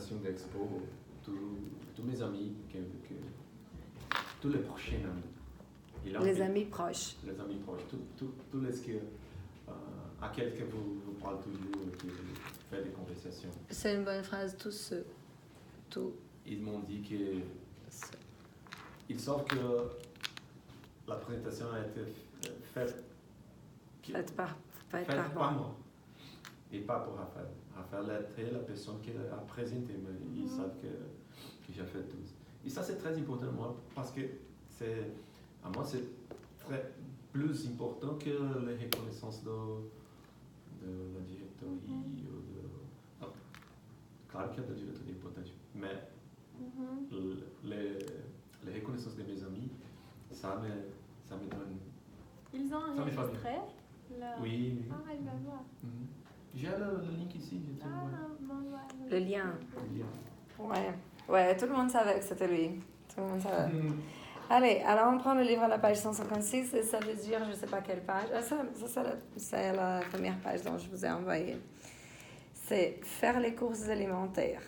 présentation d'expo, tous mes amis, tous les prochains amis. Les amis proches. Les amis proches, tous les que, à quelqu'un vous parle toujours, qui fait des conversations. C'est une bonne phrase, tous ceux. Tout. Ils m'ont dit que ils savent que la présentation a été faite par moi et pas pour Raphaël. Raphaël était la personne qui a présenté, mais ils savent que j'ai fait tout. Et ça, c'est très important pour moi parce que à moi, c'est plus important que les reconnaissances de la directorie ou de... Claro que a da diretoria é importante, mais les reconnaissances de mes amis, ça me donne... Ils ont enregistré Oui. Ah, il va voir. J'ai le link ici. Le lien. Le lien. Ouais, tout le monde savait que c'était lui. Tout le monde savait. Allez, alors on prend le livre à la page 156 et ça veut dire, je ne sais pas quelle page. C'est la première page dont je vous ai envoyé. C'est faire les courses alimentaires.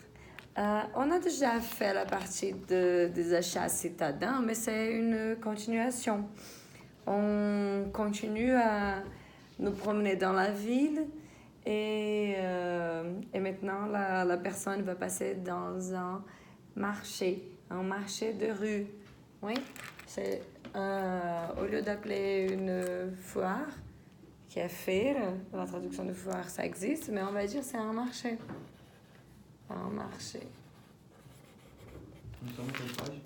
On a déjà fait la partie des achats citadins, mais c'est une continuation. On continue à nous promener dans la ville et maintenant la personne va passer dans un marché de rue. Oui, c'est au lieu d'appeler une foire, qui est faire, la traduction de foire, ça existe, mais on va dire c'est un marché. Un marché. Nous sommes quelle page?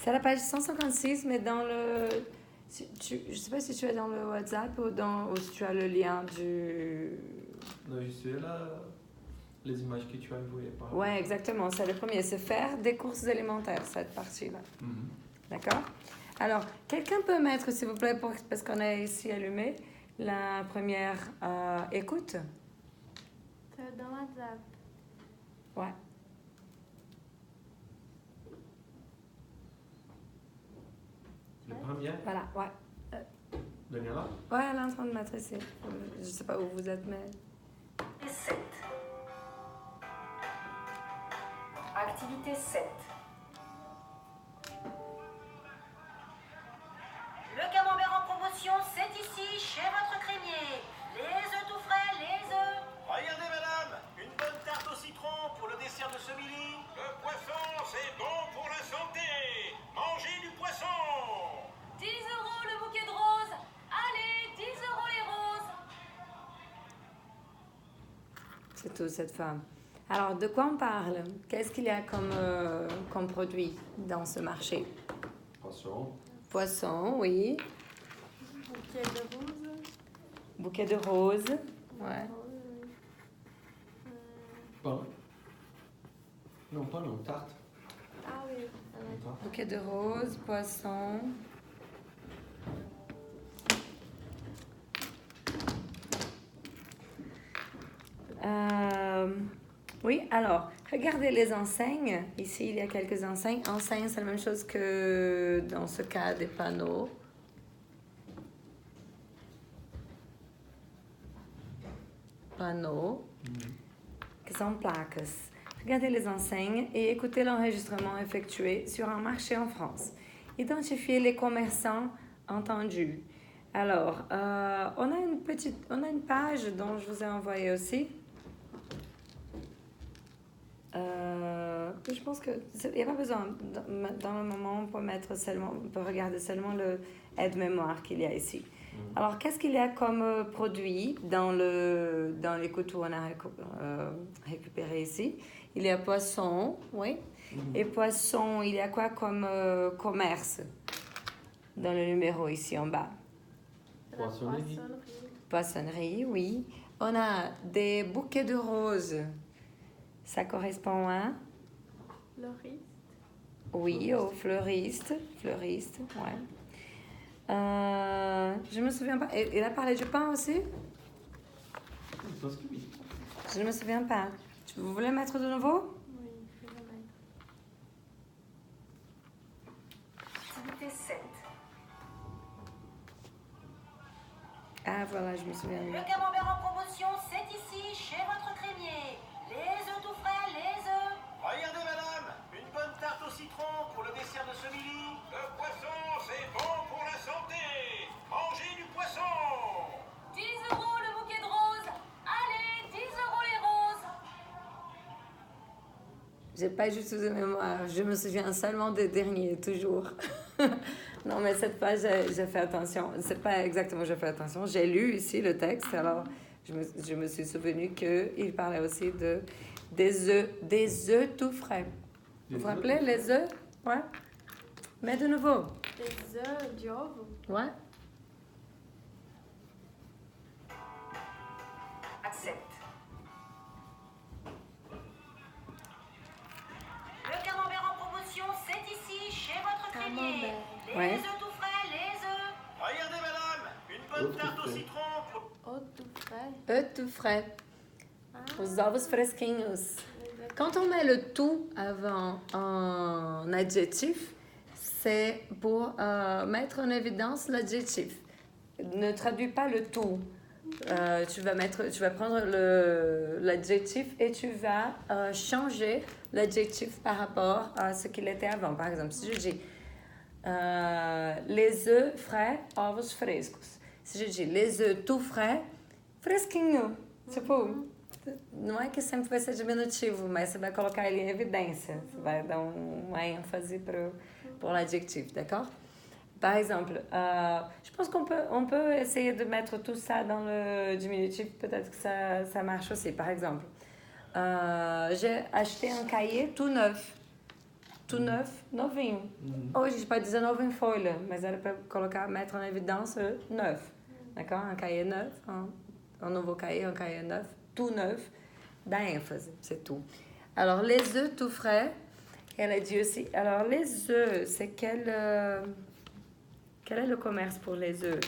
C'est la page 156, mais dans le... je ne sais pas si tu es dans le WhatsApp ou si tu as le lien du... Non, je suis là, les images que tu as envoyées par... Oui, exactement. C'est le premier. C'est faire des courses alimentaires, cette partie-là. D'accord? Alors, quelqu'un peut mettre, s'il vous plaît, parce qu'on est ici allumé, la première écoute. C'est dans WhatsApp. Ouais. Le premier? Voilà, ouais. Daniela? Ouais, elle est en train de mettre ici. Je ne sais pas où vous êtes, mais... Activité 7. Activité 7. Le camembert en promotion, c'est ici, chez votre crémier. Les œufs tout frais, les œufs. Regardez, madame, une bonne tarte au citron pour le dessert de ce midi. Le poisson, c'est bon pour la santé. Mangez du poisson. 10 € le bouquet de roses. Allez, 10 € les roses. C'est tout, cette femme. Alors, de quoi on parle? Qu'est-ce qu'il y a comme produit dans ce marché? Poisson. Poisson, oui. Bouquet de roses. Bouquet de roses. Ouais. Pain. Non, pas non, tarte. Ah oui. Tarte. Bouquet de roses, poisson. Oui, alors, regardez les enseignes. Ici, il y a quelques enseignes. Enseignes, c'est la même chose que dans ce cas des panneaux. Panneaux, qui sont placas. Regardez les enseignes et écoutez l'enregistrement effectué sur un marché en France. Identifiez les commerçants entendus. Alors, on a une page dont je vous ai envoyé aussi. Je pense que il n'y a pas besoin. Dans le moment, on peut regarder seulement le aide-mémoire qu'il y a ici. Alors, qu'est-ce qu'il y a comme produit dans les couteaux qu'on a récupéré ici? Il y a poisson, oui. Et poisson, il y a quoi comme commerce dans le numéro ici en bas? Poissonnerie. Poissonnerie, oui. On a des bouquets de roses. Ça correspond à? Fleuriste. Oui, au fleuriste. Fleuriste, ouais. Je me souviens pas. Il a parlé du pain aussi? Je pense que oui. Je ne me souviens pas. Vous voulez mettre de nouveau? Oui, je vais le mettre. Activité 7. Ah, voilà, je me souviens. Le camembert en promotion, c'est ici, chez votre crémier. Les œufs tout frais, les œufs. J'ai pas du tout de mémoire. Je me souviens seulement des derniers, toujours. Non, mais cette fois, j'ai fait attention. C'est pas exactement j'ai fait attention. J'ai lu ici le texte, alors je me suis souvenu qu'il parlait aussi des œufs tout frais. Vous vous rappelez les œufs? Ouais. Mais de nouveau. Les œufs du ovo. Ouais. Accepte. Le camembert en promotion, c'est ici, chez votre crémier. Camembert. Les Ouais. œufs tout frais, les œufs. Regardez, madame, une bonne Œufs tarte tout au frais. citron pour... Eau tout frais. Œufs tout frais. Ah, Os ovos fresquinhos. les œufs. Quand on met le tout avant un adjectif, c'est pour mettre en évidence l'adjectif. Ne traduis pas le tout. Tu vas prendre l'adjectif et tu vas changer l'adjectif par rapport à ce qu'il était avant. Par exemple, si je dis les œufs frais, ovos frescos. Si je dis les œufs tout frais, fresquinho. Tipo, não é que sempre vai ser diminutivo, mas você vai colocar ele em evidência. Você vai dar uma ênfase pour l'adjectif, d'accord? Par exemple, je pense qu'on peut essayer de mettre tout ça dans le diminutif. Peut-être que ça marche aussi. Par exemple, j'ai acheté un cahier tout neuf. Tout neuf, novinho. Hoje a gente pode dizer novo em folha, mas era para mettre en évidence neuf. D'accord? Un cahier neuf, un nouveau cahier, un cahier neuf, tout neuf, dá ênfase, c'est tout. Alors, les œufs tout frais, elle a dit aussi. Alors, les œufs, c'est quel est le commerce pour les œufs?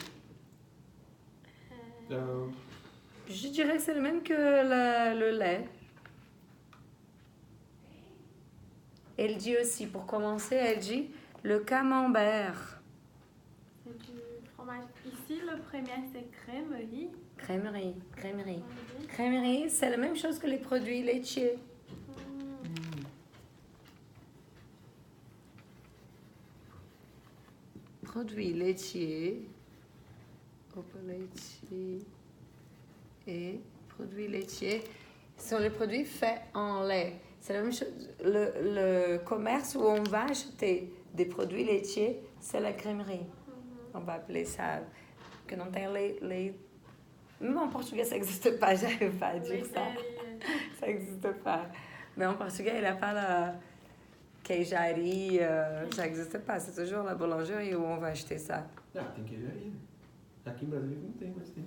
Je dirais que c'est le même que le lait. Elle dit aussi, pour commencer, elle dit le camembert. C'est du fromage. Ici, le premier, c'est crèmerie. Crèmerie, crèmerie. Crèmerie, c'est la même chose que les produits laitiers. Produits laitiers, laitier et produits laitiers sont les produits faits en lait. C'est la même chose. Le commerce où on va acheter des produits laitiers, c'est la crèmerie. On va appeler ça. Que não tem leite. Même en portugais, ça n'existe pas. J'arrive pas à dire ça. Ça n'existe pas. Mais en portugais, il n'y a pas la queijaria. Ça n'existe pas. C'est toujours la boulangerie où on va acheter ça. Ah, tem queijaria. Aqui em Brasília não tem, mas tem.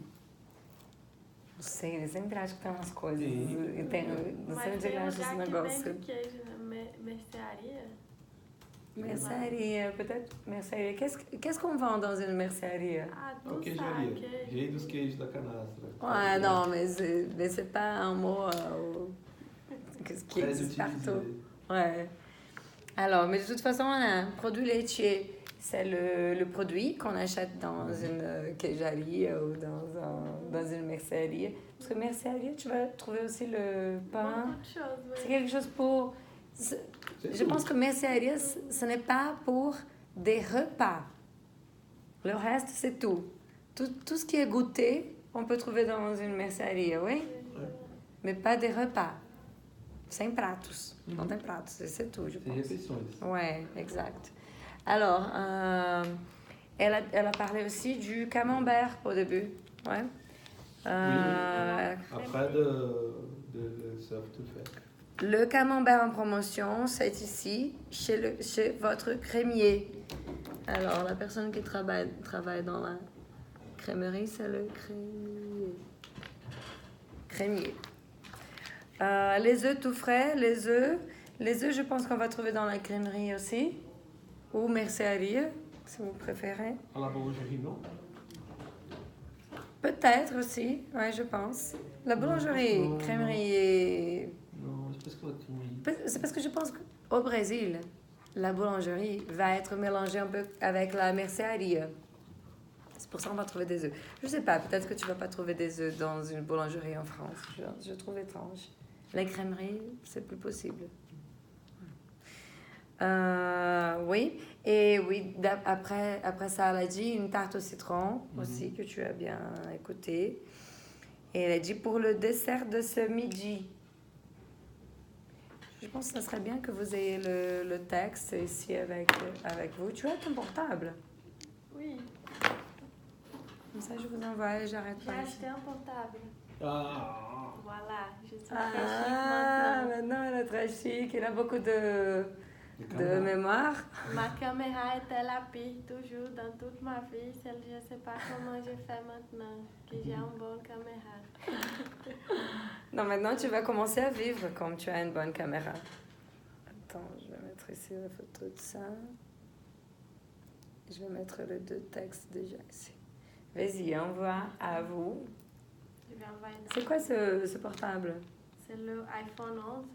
Não sei, eles sempre acham que tem umas coisas. Sim. E tem, não sei Mas onde ele tem acha esse lugar que negócio. vende queijo na mercearia. Mercearia, peut-être mercearia. Qu'est-ce qu'on vend dans une mercearia? Ah, Ó, tout ça, queijaria. queijo. Rei dos queijos da canastra. Ouais, non, mais c'est pas un mot qui Très existe partout. utilisé. Ouais. Alors, mais de toute façon, un produit laitier, c'est le produit qu'on achète dans une queijaria ou dans une mercearia. Parce que mercearia, tu vas trouver aussi le pain. Beaucoup de choses, C'est oui. quelque chose pour... Je pense que mercearia, ce n'est pas pour des repas. Le reste, c'est tout. Tout ce qui est goûté, on peut trouver dans une mercearia, oui? Mais pas des repas. Sem pratos. Não tem pratos, c'est tout, je Tem pense. refeições. Ouais, exact. Alors, elle a parlé aussi du camembert au début. Ouais. Après de surf tout fait. Le camembert en promotion, c'est ici, chez votre crémier. Alors, la personne qui travaille dans la crèmerie, c'est le crémier. Les œufs tout frais, les œufs, je pense qu'on va trouver dans la crèmerie aussi, ou mercearia, si vous préférez. À la boulangerie, non? Peut-être aussi, ouais, je pense. La boulangerie, Non. crèmerie et... Non, c'est parce que la crèmerie. C'est parce que je pense qu'au Brésil, la boulangerie va être mélangée un peu avec la mercearia. C'est pour ça qu'on va trouver des œufs. Je sais pas, peut-être que tu vas pas trouver des œufs dans une boulangerie en France. Je trouve étrange. La crèmerie, c'est plus possible. Oui, et oui, après ça, elle a dit une tarte au citron aussi, que tu as bien écouté. Et elle a dit pour le dessert de ce midi. Je pense que ce serait bien que vous ayez le texte ici avec vous. Tu as ton portable? Oui, Comme ça, je vous envoie et j'arrête j'ai pas ici. acheté un portable. Ah, Voilà, je suis très chic Ah, maintenant. maintenant elle est très chic. Elle a beaucoup de caméra. mémoire. Ma caméra était la pire toujours dans toute ma vie. Je ne sais pas comment je fais maintenant que j'ai une bonne caméra. Non, maintenant tu vas commencer à vivre comme tu as une bonne caméra. Attends, je vais mettre ici la photo de ça. Je vais mettre les deux textes déjà ici. Vas-y, envoie à vous. Je vais envoyer dans- C'est quoi ce portable? C'est le iPhone 11.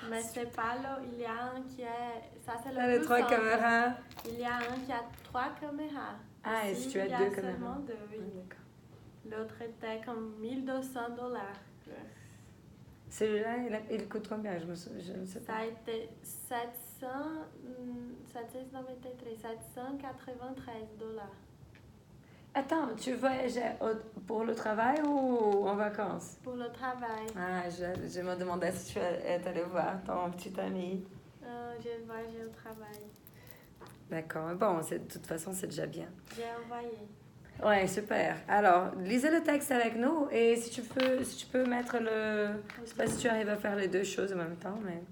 Mais c'est pas là, il y a un qui est. Ça, c'est Là, le les plus 3 simple. caméras. Il y a un qui a 3 caméras. Ah, et Ici, si tu as il y a 2 caméras? seulement 2, oui. Ah, d'accord. L'autre était comme $1,200. Celui-là, il coûte combien? Je ne sais Ça pas. a été 793 $. Attends, tu voyageais pour le travail ou en vacances? Pour le travail. Ah, je me demandais si tu es allé voir ton petit ami. Je voyage au travail. D'accord. Bon, de toute façon, c'est déjà bien. J'ai envoyé. Ouais, super. Alors, lisez le texte avec nous et si tu peux mettre le... Je sais pas si tu arrives à faire les deux choses en même temps, mais...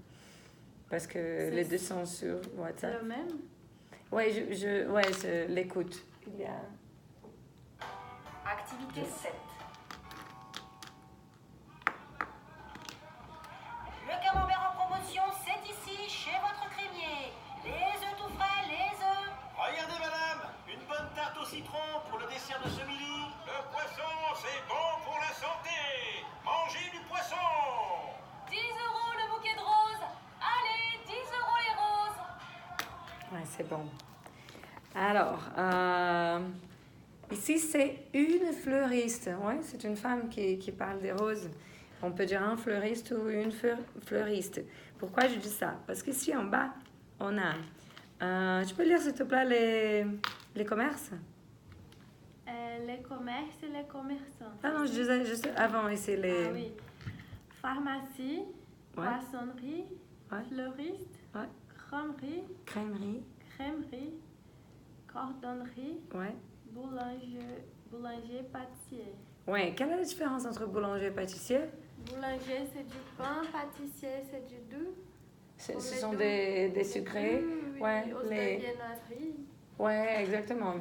Parce que les deux sont sur C'est WhatsApp. le même? Ouais, je l'écoute. Il y a... Activité 7. Le camembert en promotion, c'est ici, chez votre crémier. Les œufs tout frais, les œufs. Regardez, madame, une bonne tarte au citron pour le dessert de ce midi. Le poisson, c'est bon pour la santé. Mangez du poisson. 10 € le bouquet de roses. Allez, 10 € les roses. Ouais, c'est bon. Alors, ici, c'est une fleuriste. Ouais, c'est une femme qui parle des roses. On peut dire un fleuriste ou une fleuriste. Pourquoi je dis ça? Parce qu'ici, en bas, on a... tu peux lire, s'il te plaît, les commerces? Les commerces et les commerçants. Ah non, je disais juste avant, ici, les... Ah oui. Pharmacie, Ouais. poissonnerie, Ouais. fleuriste, Ouais. crèmerie, Crèmerie. crèmerie, cordonnerie, Ouais. boulanger, pâtissier. Ouais, quelle est la différence entre boulanger et pâtissier? Boulanger, c'est du pain, pâtissier, c'est du doux. Ce Pour les sont doux. des sucrés. Oui, Ouais, aussi les... de viennoiserie. Ouais, exactement.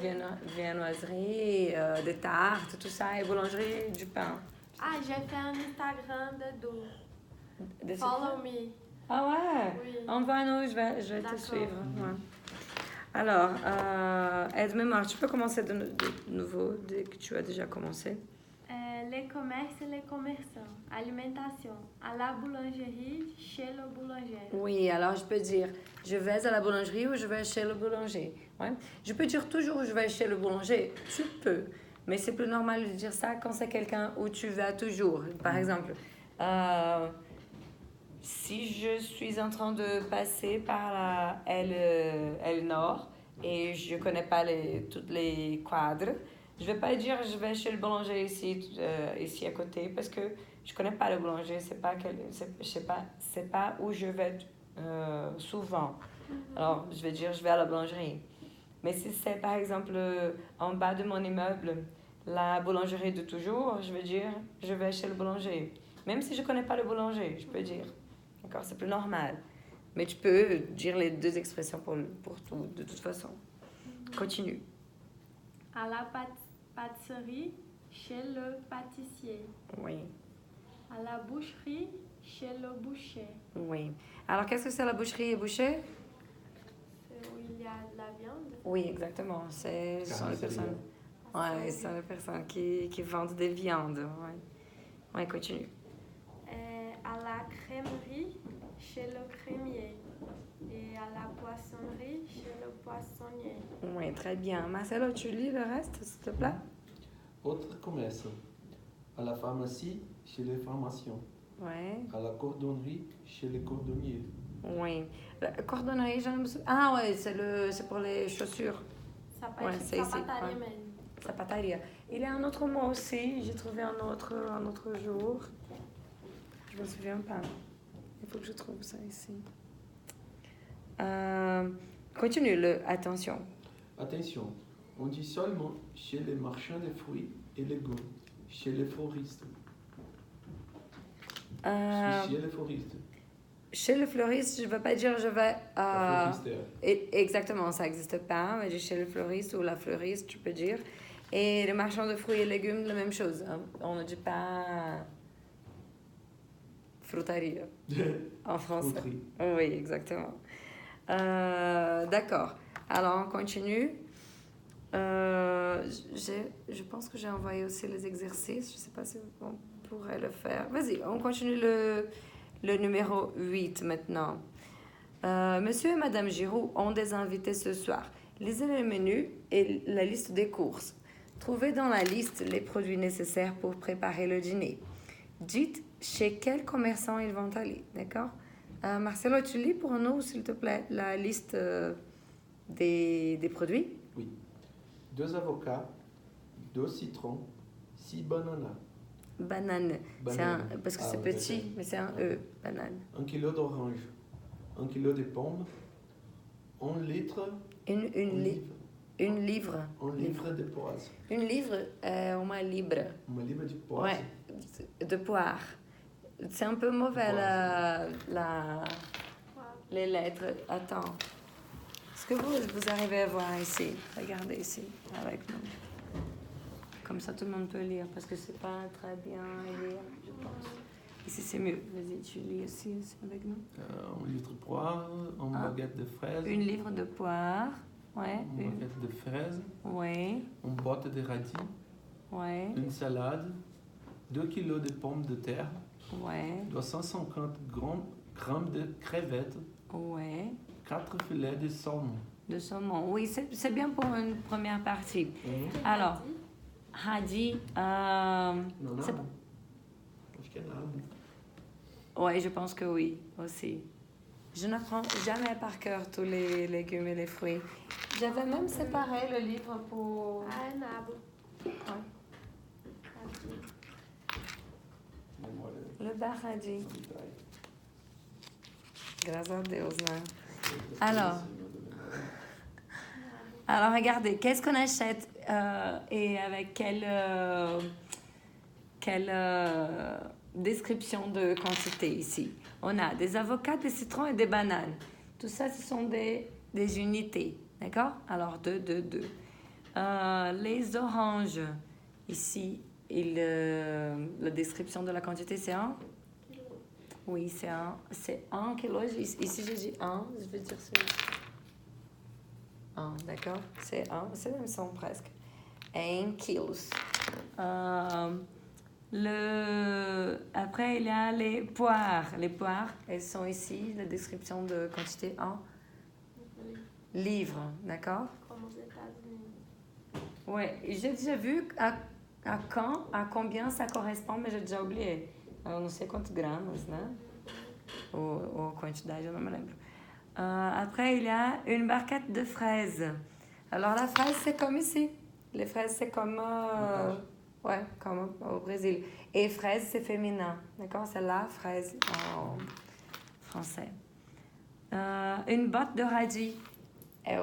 Viennoiserie, des tartes, tout ça, et boulangerie, du pain. Ah, j'ai fait un Instagram de doux. Des Follow sucrés. me. Ah ouais? Oui. Envoie-nous, je vais te D'accord. suivre. Ouais. Alors, aide-mémoire, tu peux commencer de nouveau dès que tu as déjà commencé. Les commerces et les commerçants. Alimentation. À la boulangerie, chez le boulanger. Oui, alors je peux dire je vais à la boulangerie ou je vais chez le boulanger. Ouais. Je peux dire toujours je vais chez le boulanger. Tu peux, mais c'est plus normal de dire ça quand c'est quelqu'un où tu vas toujours. Par exemple, si je suis en train de passer par la L Nord et je ne connais pas toutes les quadres, je ne vais pas dire je vais chez le boulanger ici à côté parce que je ne connais pas le boulanger, c'est pas où je vais souvent. Alors, je vais dire je vais à la boulangerie. Mais si c'est par exemple en bas de mon immeuble, la boulangerie de toujours, je vais dire je vais chez le boulanger. Même si je ne connais pas le boulanger, je peux dire. D'accord, c'est plus normal. Mais tu peux dire les deux expressions pour tout, de toute façon. Continue. À la pâtisserie, chez le pâtissier. Oui, À la boucherie, chez le boucher. oui. Alors, qu'est-ce que c'est la boucherie et boucher? C'est où il y a de la viande. Oui, exactement. Ce sont les personnes, ouais, ce sont les personnes qui vendent des viandes. Oui, continue. À la crèmerie, chez le crémier. Et à la poissonnerie, chez le poissonnier. Oui, très bien. Marcelo, tu lis le reste, s'il te plaît? Autre commerce. À la pharmacie, chez les pharmaciens. Oui. À la cordonnerie, chez les cordonniers. Oui. La cordonnerie, je ne me souviens. Ah oui, c'est pour les chaussures. Ouais, c'est ici, Sapataria ouais. même. Zapataria. Il y a un autre mot aussi. J'ai trouvé un autre jour. Je me souviens pas. Il faut que je trouve ça ici. Continue, attention. Attention, on dit seulement chez les marchands de fruits et légumes, chez les fleuristes. Chez les fleuristes. Chez le fleuriste, je ne veux pas dire je vais... La fleuriste. Exactement, ça n'existe pas. Mais chez le fleuriste ou la fleuriste, tu peux dire. Et le marchand de fruits et légumes, la même chose. On ne dit pas frutaria en français. Fruiterie. Oui, exactement. D'accord. Alors, on continue. Je pense que j'ai envoyé aussi les exercices. Je ne sais pas si on pourrait le faire. Vas-y, on continue le numéro 8 maintenant. Monsieur et Madame Giroux ont des invités ce soir. Lisez le menu et la liste des courses. Trouvez dans la liste les produits nécessaires pour préparer le dîner. Dites chez quel commerçant ils vont aller, d'accord? Marcelo, tu lis pour nous, s'il te plaît, la liste des produits? Oui. 2 avocats, 2 citrons, 6 bananes. Banane. Parce que c'est petit, d'accord. mais c'est un E, banane. 1 kilo d'orange, 1 kilo de pommes, 1 litre Une livre. 1 livre de poires. Une livre, uma libra. Uma livre de poires. Ouais, de poire. C'est un peu mauvais les lettres. Attends. Est-ce que vous arrivez à voir ici? Regardez ici, avec nous. Comme ça, tout le monde peut lire, parce que c'est pas très bien à lire, je pense. Ici, c'est mieux. Vas-y, tu lis aussi avec nous. 1 litre de poire, 1 baguette de fraises. Une livre de poire. Ouais. 1 baguette de fraises. Ouais. 1 botte de radis. Ouais. Une salade. 2 kilos de pommes de terre. Ouais. 250 grammes de crevettes. Ouais. 4 filets de saumon. De saumon. Oui, c'est bien pour une première partie. Alors, radis. Non, c'est- nabo. Acho que é nabo. Oui, je pense que oui, aussi. Je n'apprends jamais par cœur tous les légumes et les fruits. J'avais même séparé le livre pour... Ah, é nabo. Ouais. Radis. Memória. Le barradis. Vitória. Grâce à Deus, né? Alors, regardez, qu'est-ce qu'on achète et avec quelle description de quantité ici? On a des avocats, des citrons et des bananes. Tout ça, ce sont des unités, d'accord? Alors, 2. Les oranges, ici, la description de la quantité, c'est 1? Oui, c'est 1 kilo. Ici, j'ai dit 1, je vais dire celui. 1, d'accord? C'est 1, c'est même son presque. 1 kilos. Après, il y a les poires. Les poires, elles sont ici, la description de quantité 1 livre, d'accord? Como os États-Unis. Oui, j'ai déjà vu à combien ça correspond, mais j'ai déjà oublié. Eu não sei quantos gramas, né? Ou quantidade, eu não me lembro. Après, il y a une barquette de fraises. Alors, la fraise, c'est comme ici. Les fraises, c'est comme... ouais, comme au Brésil. Et fraise, c'est féminin. D'accord? C'est la fraise en français. Une botte de radis. É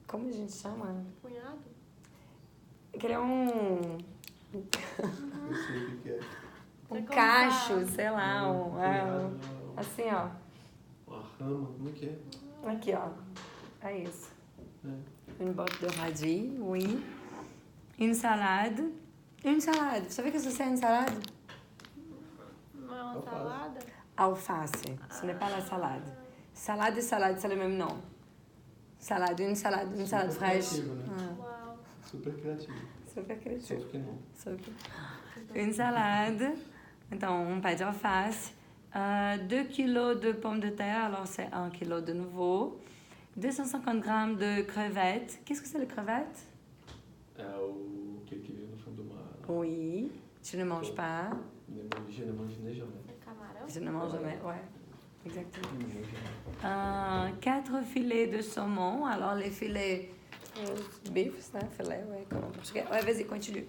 como a gente chama? Punhado? Que ele é Eu sei o que é. cacho, sei lá. Punhado, Assim, ó. uma rama, como é que é? Aqui, ó. É isso. É. Une botte de radis, oui. Une salade. Une salade. Vous savez que c'est une salade? Não é uma Alface. salada? Alface. Ce n'est pas la salade. Salade et salade, c'est le même nom. Salade, une salade Super fraîche. criativo, né? Uau. Super criativo. Super criativo. Só que não. Super. Une salade. Então, pé de alface. 2 kilos de pommes de terre, alors c'est 1 kilo de nouveau. 250 grammes de crevettes. Qu'est-ce que c'est les crevettes? É o que vem no fundo do mar. Oui. Tu ne manges pas. Je ne mange jamais. É camarão? Je ne mange jamais, ouais. Exactement. Je ne mange jamais. 4 filets de saumon. Alors, les filets, bifs, né? Filé, ouais, comme en portugais. Ouais, vas-y, continue.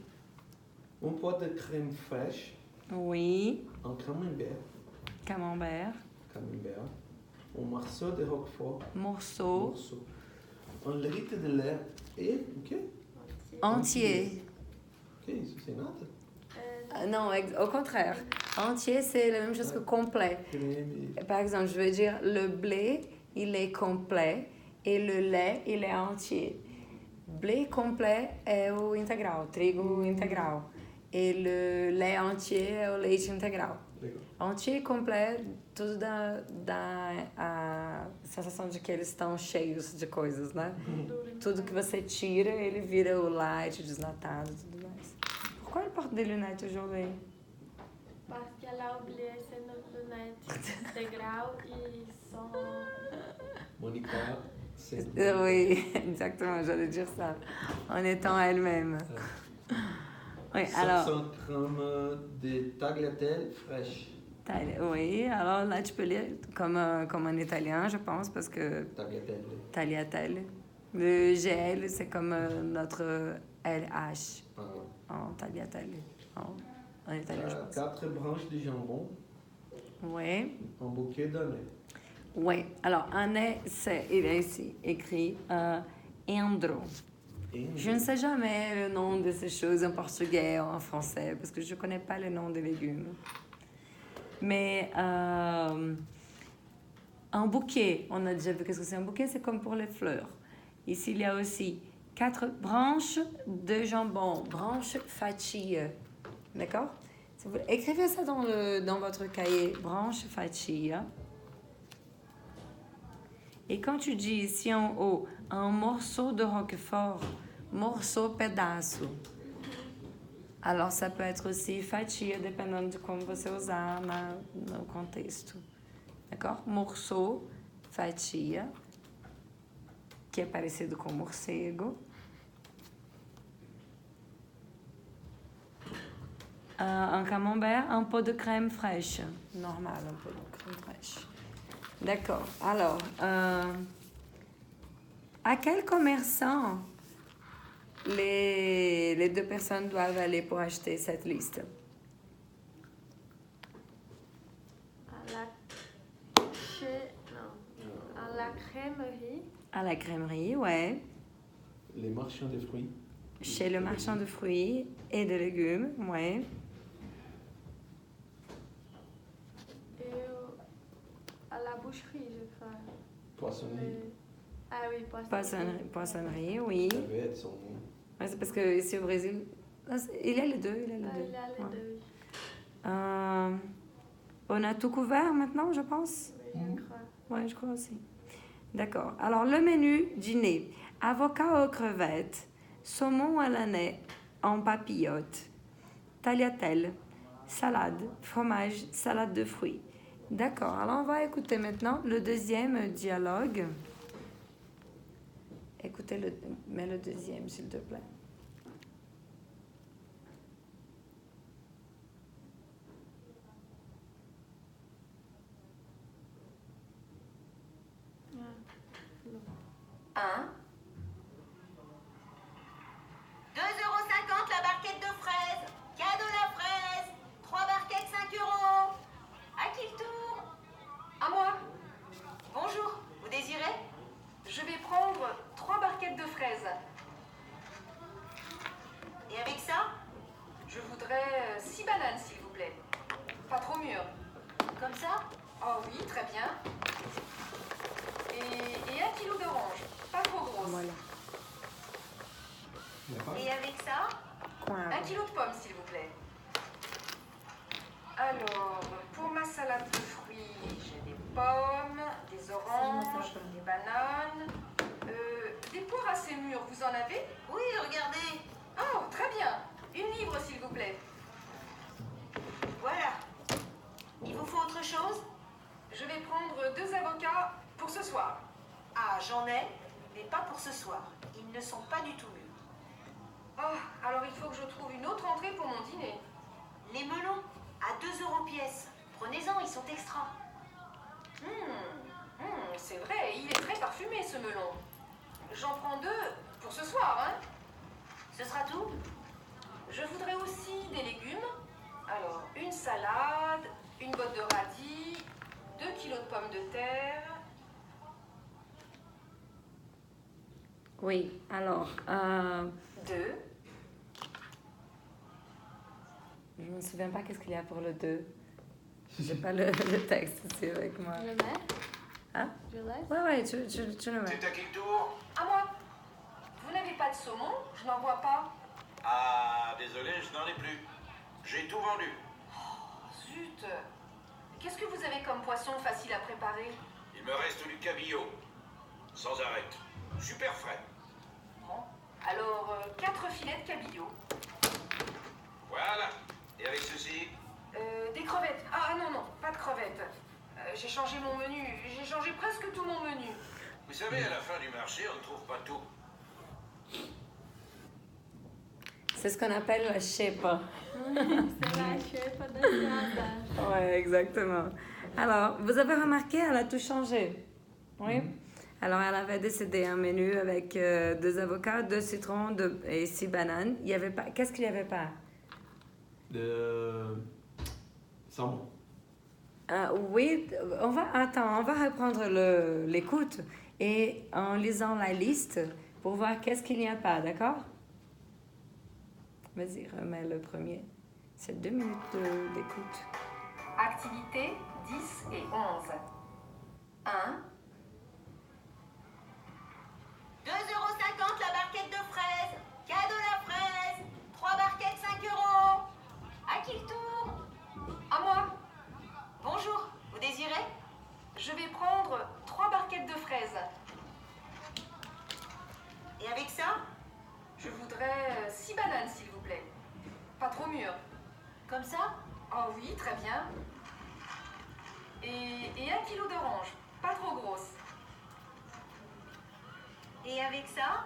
Um pot de crème fraîche, Oui. un camembert, Camembert. Camembert. Un morceau de roquefort. Morceau. Un litre de lait et, ok? Entier. Ok, ça c'est nada. Non, au contraire. Entier, c'est la même chose que complet. Creme. Par exemple, je veux dire, le blé, il est complet et le lait, il est entier. Blé complet é o integral, trigo integral. E le lait entier é o leite integral. Legal. Entier e complet, tudo dá a sensação de que eles estão cheios de coisas, né? Tudo que você tira, ele vira o light, desnatado e tudo mais. Pourquoi elle porte des lunettes aujourd'hui? Parce qu'elle a oublié ses lunettes intégrales et son... Monica, c'est. Oui, exactement, j'allais dire ça. En étant elle-même. Oui, 500 alors... grammes de tagliatelle fraîche. Oui, alors là, tu peux lire comme en italien, je pense, parce que Tagliatelle. tagliatelle. Le GL, c'est comme notre LH Ah, ouais. en tagliatelle. En italien, je pense. 4 branches de jambon. Oui. Un bouquet d'années. Oui. Alors, année, il est ici écrit endro. Je ne sais jamais le nom de ces choses en portugais ou en français, parce que je ne connais pas le nom des légumes. Mais un bouquet, on a déjà vu qu'est-ce que c'est un bouquet, c'est comme pour les fleurs. Ici, il y a aussi 4 branches de jambon, branches fatia. D'accord? Si vous écrivez ça dans votre cahier, branches fatia. Et quand tu dis ici en haut, un morceau de roquefort, morceau, pedaço. Alors, ça peut être aussi fatia, dependendo de como você usar no contexto. D'accord? Morceau, fatia, que é parecido com morcego. Un camembert, un pot de crème fraîche. Normal, un pot de crème fraîche. D'accord. Alors, à quel commerçant les deux personnes doivent aller pour acheter cette liste? À la crèmerie. À la crèmerie, ouais. Les marchands de fruits. Chez le marchand de fruits et de légumes, ouais. Et à la boucherie, je crois. Poissonnerie. Ah oui, poissonnerie. Poissonnerie, oui. Ça devait être son nom. Ouais, c'est parce que ici au Brésil, il y a les deux. Il y a les deux. Il y a les Ouais. deux. On a tout couvert maintenant, je pense. Oui, je crois. Oui, je crois aussi. D'accord. Alors, le menu dîner. Avocat aux crevettes, saumon à l'aneth en papillote, tagliatelle, salade, fromage, salade de fruits. D'accord. Alors, on va écouter maintenant le deuxième dialogue. Écoutez le deuxième, s'il te plaît. Hein? 2,50 € la barquette de fraises. Cadeau la fraise. 3 barquettes 5 €. À qui le tour? À moi, Bonjour, vous désirez? je vais prendre 3 barquettes de fraises. Et avec ça? Je voudrais 6 bananes, s'il vous plaît. Pas trop mûres. Comme ça? Oh oui, très bien. Et 1 kilo d'oranges. Pas trop grosses. Voilà. Et avec ça? 1 kilo de pommes, s'il vous plaît. Alors, pour ma salade de fruits, j'ai des pommes, des oranges, des bananes, des poires assez mûres, vous en avez? Oui, regardez. Oh, très bien. 1 livre, s'il vous plaît. Voilà. Il vous faut autre chose? Je vais prendre 2 avocats pour ce soir. Ah, j'en ai, mais pas pour ce soir. Ils ne sont pas du tout mûrs. Oh, alors il faut que je trouve une autre entrée pour mon dîner. Les melons, à 2 € pièce. Prenez-en, ils sont extra. C'est vrai, il est très parfumé ce melon. J'en prends 2 pour ce soir, hein. Ce sera tout? Je voudrais aussi des légumes. Alors, une salade, une botte de radis, 2 kilos de pommes de terre. Oui, alors, 2. je ne me souviens pas qu'est-ce qu'il y a pour le 2. Je n'ai pas le texte ici avec moi. Je le mets? Hein? Je laisse? Ouais, tu le mets. C'est à qui le tour? À moi. Vous n'avez pas de saumon? Je n'en vois pas. Ah, désolé, je n'en ai plus. J'ai tout vendu. Zut. Qu'est-ce que vous avez comme poisson facile à préparer? Il me reste du cabillaud. Sans arrêt. Super frais. Bon. Alors, 4 filets de cabillaud. Voilà. Et avec ceci? Des crevettes. Ah non, pas de crevettes. J'ai changé mon menu. J'ai changé presque tout mon menu. Vous savez, à la fin du marché, on ne trouve pas tout. C'est ce qu'on appelle la shepa. C'est la chefa da estrada. Ouais, exactement. Alors, vous avez remarqué, elle a tout changé. Oui. Alors, elle avait décidé un menu avec 2 avocats, 2 citrons et 6 bananes. Il y avait pas. Qu'est-ce qu'il n'y avait pas? De saumon. Oui, on va reprendre l'écoute et en lisant la liste pour voir qu'est-ce qu'il n'y a pas, d'accord? Vas-y, remets le premier. C'est 2 minutes d'écoute. Activité 10 et 11. 1. 2,50 € la barquette de fraises. Cadeau la fraise. 3 barquettes 5 €. À qui le tour? À moi. Bonjour, vous désirez? Je vais prendre 3 barquettes de fraises. Et avec ça? Je voudrais 6 bananes, s'il vous plaît. Pas trop mûres. Comme ça? Oh oui, très bien. Et 1 kilo d'oranges. Pas trop grosses. Et avec ça?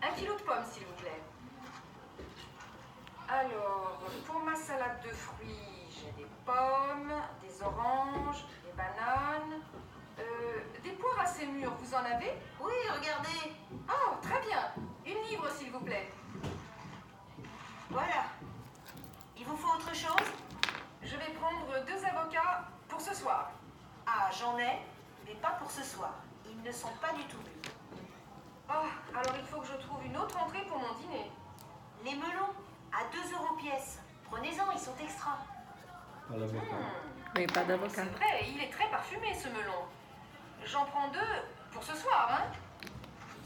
1 kilo de pommes, s'il vous plaît. Alors, pour ma salade de fruits, j'ai des pommes, des oranges, des bananes, des poires assez mûres, vous en avez? Oui, regardez. Oh, très bien. 1 livre, s'il vous plaît. Voilà. Il vous faut autre chose? Je vais prendre 2 avocats pour ce soir. Ah, j'en ai, mais pas pour ce soir. Ils ne sont pas du tout mûrs. Oh, alors il faut que je trouve une autre entrée pour mon dîner. Les melons, à 2 € pièce. Prenez-en, ils sont extra. Pas l'avocat. Oui, pas d'avocat. C'est vrai, il est très parfumé, ce melon. J'en prends 2 pour ce soir, hein.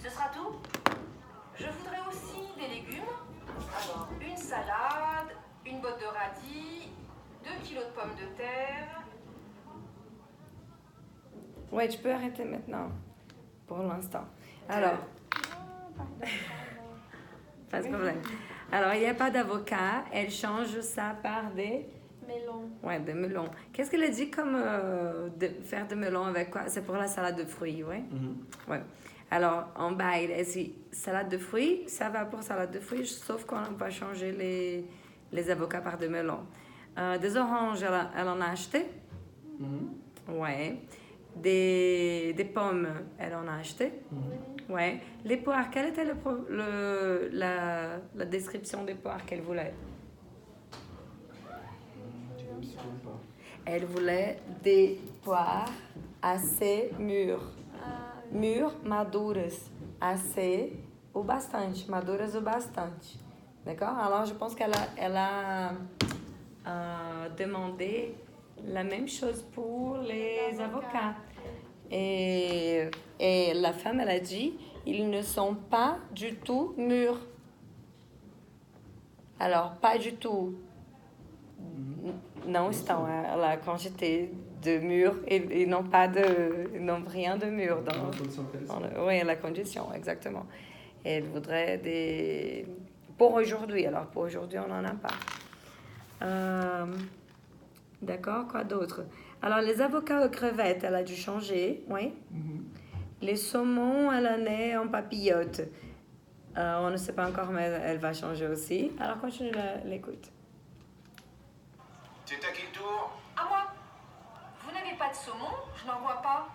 Ce sera tout? Je voudrais aussi des légumes. Alors, une salade, une botte de radis, 2 kilos de pommes de terre. Ouais, tu peux arrêter maintenant, pour l'instant. Alors, pas de problème. Alors, il n'y a pas d'avocat. Elle change ça par des... Melon. Ouais, des melons. Qu'est-ce qu'elle a dit comme faire des melons avec quoi? C'est pour la salade de fruits, oui? Ouais. Alors, en bas, il a dit salade de fruits. Ça va pour salade de fruits, sauf qu'on va changer les avocats par des melons. Des oranges, elle en a acheté. Ouais. Des pommes, elle en a acheté. Ouais. Les poires, quelle était la description des poires qu'elle voulait? Je me souviens pas. Elle voulait des poires assez mûres. Mûres, maduras, assez ou bastante. Maduras ou bastante. D'accord? Alors, je pense qu'elle a demandé la même chose pour les avocats. Et la femme, elle a dit, ils ne sont pas du tout mûrs. Alors, pas du tout. Não estão. La quantité de mûrs et non pas non rien de mûr. Oui, la condition, exactement. Et elle voudrait des... Pour aujourd'hui, alors pour aujourd'hui, on n'en a pas. D'accord, quoi d'autre? Alors, les avocats aux crevettes, elle a dû changer, oui. Les saumons, elle en est en papillote. On ne sait pas encore, mais elle va changer aussi. Alors, continue l'écoute. C'est à qui le tour? À moi. Vous n'avez pas de saumon? Je n'en vois pas.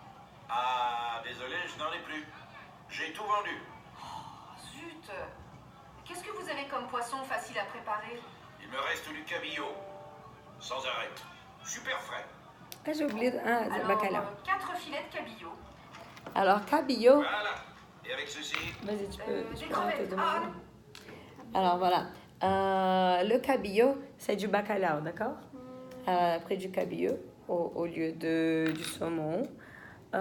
Ah, désolé, je n'en ai plus. J'ai tout vendu. Oh, zut. Qu'est-ce que vous avez comme poisson facile à préparer? Il me reste du cabillaud. Sans arrêt. super frais. Ah, j'ai oublié. Ah, c'est Alors, bacalao. 4 filets de cabillaud. Alors, cabillaud. Voilà. Et avec ceci, Vas-y, tu Des peux crevettes. te Ah, demander. Alors, voilà. Le cabillaud, c'est du bacalao, d'accord? Après du cabillaud, au lieu du saumon. Il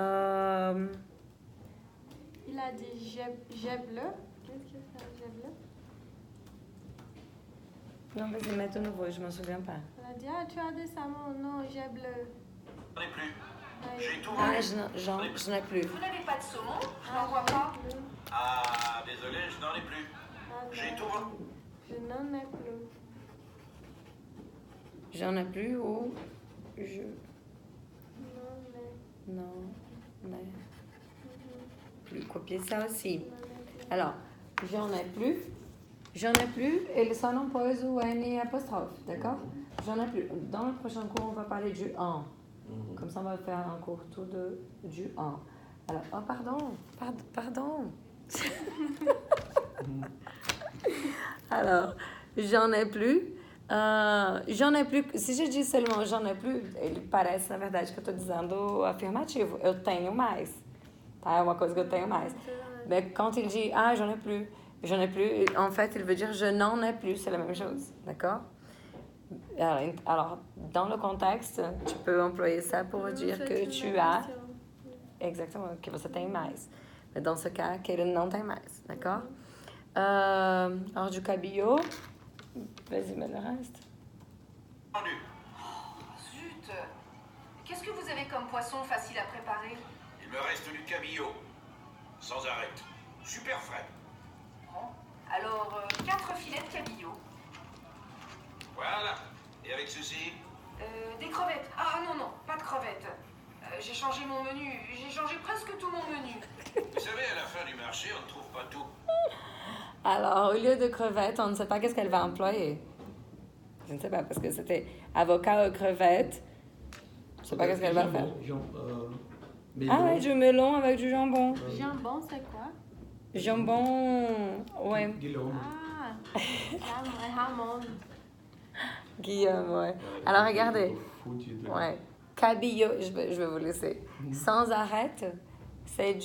a dit jeble. Qu'est-ce que c'est jeble? Non, vas-y, mets de nouveau, je m'en souviens pas. Il a dit, ah, tu as des salmons. Non, jeble. j'en ai plus. Ah, J'ai tout Ah, vendu. je n'ai plus. vous n'avez pas de saumon? Je n'en vois pas. Ah, désolé, je n'en ai plus. Ah, J'ai non. tout vendu. Je n'en ai plus. J'en ai plus ou je... Non, Non, plus. Copier ça aussi. Alors, j'en ai plus. J'en ai plus et le son pose ou un apostrophe, d'accord? J'en ai plus. Dans le prochain cours, on va parler du en. Comme ça, on va faire un cours tout du en. Alors, oh, pardon. Alors, j'en ai plus. Se je disse seulement j'en ai plus, ele parece, na verdade, que eu estou dizendo afirmativo. Eu tenho mais. Tá? É uma coisa que eu tenho mais. Mais quand il dit ah, j'en ai plus, en fait, il veut dire je n'en ai plus. C'est la même chose. D'accord? Alors, dans le contexte, tu peux employer ça pour dire que tu as. Exactement, que você tem mais. Mais dans ce cas, que ele não tem mais. D'accord? Alors, du cabillaud. Vas-y, mets le reste. Vendu. Zut. Qu'est-ce que vous avez comme poisson facile à préparer? Il me reste du cabillaud. Sans arrêt. Super frais. Bon. Alors, 4 filets de cabillaud. Voilà. Et avec ceci, Des crevettes. Ah non, pas de crevettes. J'ai changé mon menu. J'ai changé presque tout mon menu. vous savez, à la fin du marché, on ne trouve pas tout. Alors, au lieu de crevettes, on ne sait pas qu'est-ce qu'elle va employer. Je ne sais pas, parce que c'était avocat aux crevettes. Je ne sais pas qu'est-ce qu'elle va faire. Ah ouais, du melon avec du jambon. Jambon, c'est quoi? Jambon, ouais. Guillaume. Ah, Ramon. Guillaume, ouais. Alors, regardez. Ouais. Cabillaud, je vais vous laisser. Sans arrêt, c'est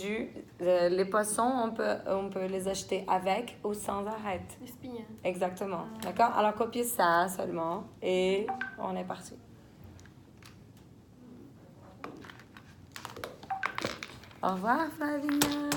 les poissons, on peut les acheter avec ou sans arrêt. Espinha. Exactement. D'accord? Alors, copiez ça seulement et on est parti. Au revoir, Flavia.